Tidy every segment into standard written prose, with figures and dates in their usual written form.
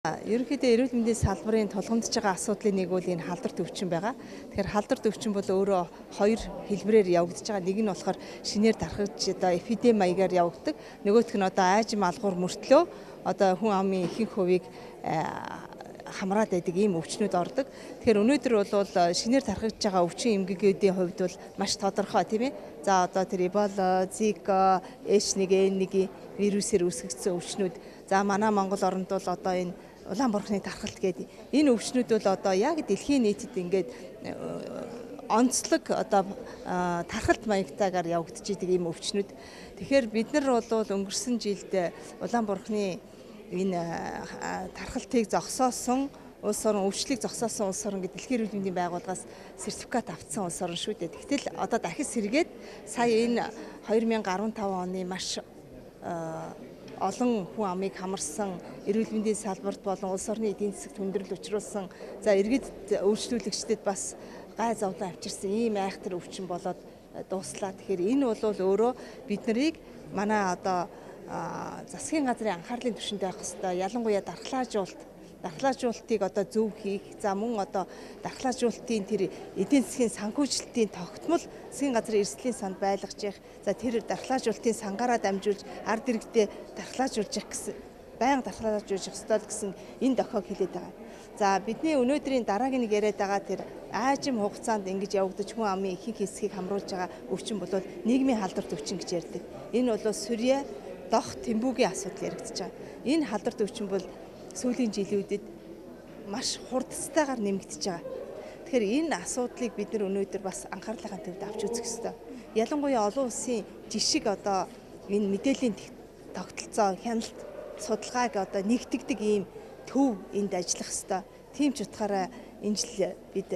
Ерөнхийдөө эрүүл мэндийн салбарын тулгамдж байгаа асуудлын нэг бол энэ халдварт өвчин байгаа. Тэгэхээр халдварт өвчин бол өөрөө хоёр хэлбэрээр явагдаж байгаа. Нэг нь болохоор шинээр тархаж одоо эпидеми маягаар явагддаг. Нөгөөх нь одоо айжим алгуур мөртлөө одоо хүн амын ихэнх хувийг хамраад байдаг ийм өвчнүүд ордог. Тэгэхээр өнөөдөр бол шинээр тархаж байгаа өвчин эмгэгүүдийн хувьд бол маш тодорхой тийм ээ. За одоо тэр Эбола, Зика, H1N1 вирусээр үүсгэгдсэн өвчнүүд. За манай Монгол оронд бол одоо энэ Улаанбуурхны тархалт гэдэг энэ өвчнүүд бол одоо яг дэлхийн нийтэд ингээд онцлог одоо тархалт маягтайгаар явагдаж идэг ийм өвчнүүд. Тэгэхээр бид нар бол өнгөрсөн жилд Улаанбуурхны энэ тархалтыг зогсоосон улс орн өвчлөлийг зогсоосон улс орн гэдэг Дэлхийн эрүүл мэндийн байгууллагаас сертификат авцсан улс орн шүү дээ. Тэгтэл одоо дахиж сэргээд сая энэ 2015 оны маш олон хүн амыг хамарсан эрүүл мэндийн салбарт болон улс орны эдийн засагт хүндрэл учруулсан за иргэд үйлчлүүлэгчдэд бас гай зовлон авчирсан ийм айхтар өвчин болоод дууслаа. Тэгэхээр энэ бол өөрөө бид нарыг манай одоо засгийн газрын анхаарлын түвшинд байх хэвээр ялангуяа дархлаажуулалтыг одоо зөв хийх за мөн одоо дархлаажуулалтын тэр эдийн засгийн санхүүжилтийн тогтмол засгийн газрын эрсдлийн санд байлгаж явах за тэр дархлаажуулалтын сангаараа дамжуулж ард иргэдэд дархлаажуулж явах гэсэн байнга дархлаажуулж явах ёстой гэсэн энэ дохиог хэлээд байгаа. За бидний өнөөдрийн дараагийн нэг яриад байгаа тэр айжим хугацаанд ингэж явагдаж хүн амын ихэнх хэсгийг хамруулж байгаа өвчин бол нийгмийн халдварт өвчин гэж ярьдаг. Энэ бол сүрье дох тэмбүүгийн асуудал яригдж байгаа. Энэ халдварт өвчин бол сүүлийн жилүүдэд маш хурдцтайгаар нэмэгдэж байгаа. Тэгэхээр энэ асуудлыг бид нар өнөөдөр бас анхаарлынхаа төвд авч үзэх ёстой. Ялангуяа олон улсын жишг одоо энэ мэдээллийн тогтолцоо, хяналт, судалгааг одоо нэгтгэдэг ийм төв энд ажиллах ёстой. Тийм ч утгаараа энэ жил бид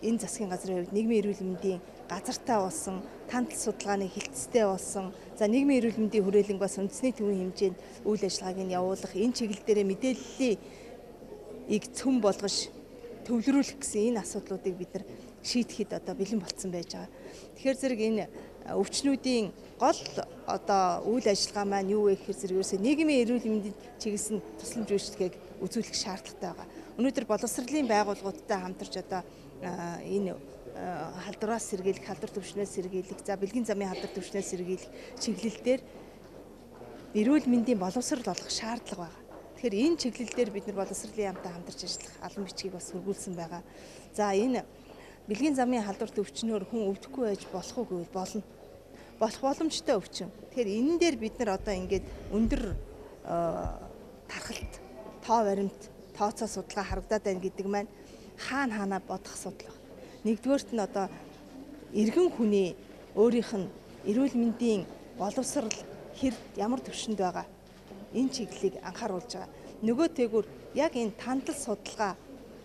энэ засгийн газрын хувьд нийгмийн эрүүл мэндийн газартай болсон, тандал судалгааны хилцтэй болсон, за нийгмийн эрүүл мэндийн хүрээлэнг бас үндэсний төвийн хэмжээнд үйл ажиллагааг нь явуулах, энэ чиглэл дээр мэдээллийг цөм болгож төвлөрүүлэх гэсэн энэ асуудлуудыг бид нар шийдэхэд одоо бэлэн болцсон байж байгаа. Тэгэхээр зэрэг энэ өвчнүүдийн гол одоо үйл ажиллагаа маань юу вэ гэхээр зэрэг ерөөсөө нийгмийн эрүүл мэндийн чиглэс нь тусламж үйлчлэгийг үзүүлэх шаардлагатай байгаа. Өнөөдөр боловсролын байгууллагуудтай хамтарч одоо энэ халдвараас сэргийлэх, халдварт өвчнөөс сэргийлэх, за бэлгийн замын халдварт өвчнөөс сэргийлэх чиглэлээр эрүүл мэндийн боловсрол олох шаардлага байна. Тэгэхээр энэ чиглэлээр бид нар боловсролын яамтай хамтарч ажиллах албан бичгийг бас хөрвүүлсэн байгаа. За энэ бэлгийн замын халдварт өвчнөөр хүн өвдөхгүй байж болох уу гэвэл болно. Болох боломжтой өвчин. Тэгэхээр энэ дээр бид нар одоо ингээд өндөр тархалт, тоо баримт, тооцоо судалгаа харагдаад байна гэдэг маань хаана бодох асуудал байна. Нэгдүгээрт нь одоо иргэн хүний өөрийнх нь эрүүл мэндийн боловсрал ямар төвшөнд байгаа энэ чиглэлийг анхааруулж байгаа. Нөгөөтэйгүр яг энэ тандал судалгаа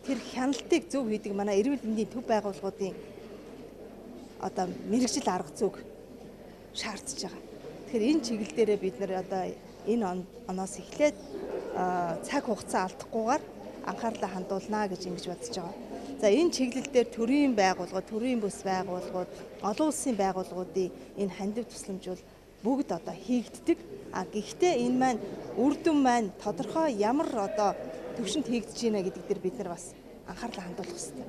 тэр хяналтыг зөв хийдэг манай эрүүл мэндийн төв байгууллагуудын одоо мэргэжил арга зүйг шаардж байгаа. Тэгэхээр энэ чиглэл дээрээ бид нар одоо энэ оноос эхлээд цаг хугацаа алдахгүйгээр анхаарлаа хандуулнаа гэж ингэж бодож байгаа. За энэ чиглэл дээр төрийн байгууллагууд, төрийн бүс байгууллагууд, олон улсын байгууллагуудын энэ хандив тусламжуул бүгд одоо хийгддэг. Гэхдээ энэ маань үр дүн маань тодорхой ямар одоо төвшөнд хийгдэж байна гэдэг дээр бид нар бас анхаарлаа хандуулах хэрэгтэй.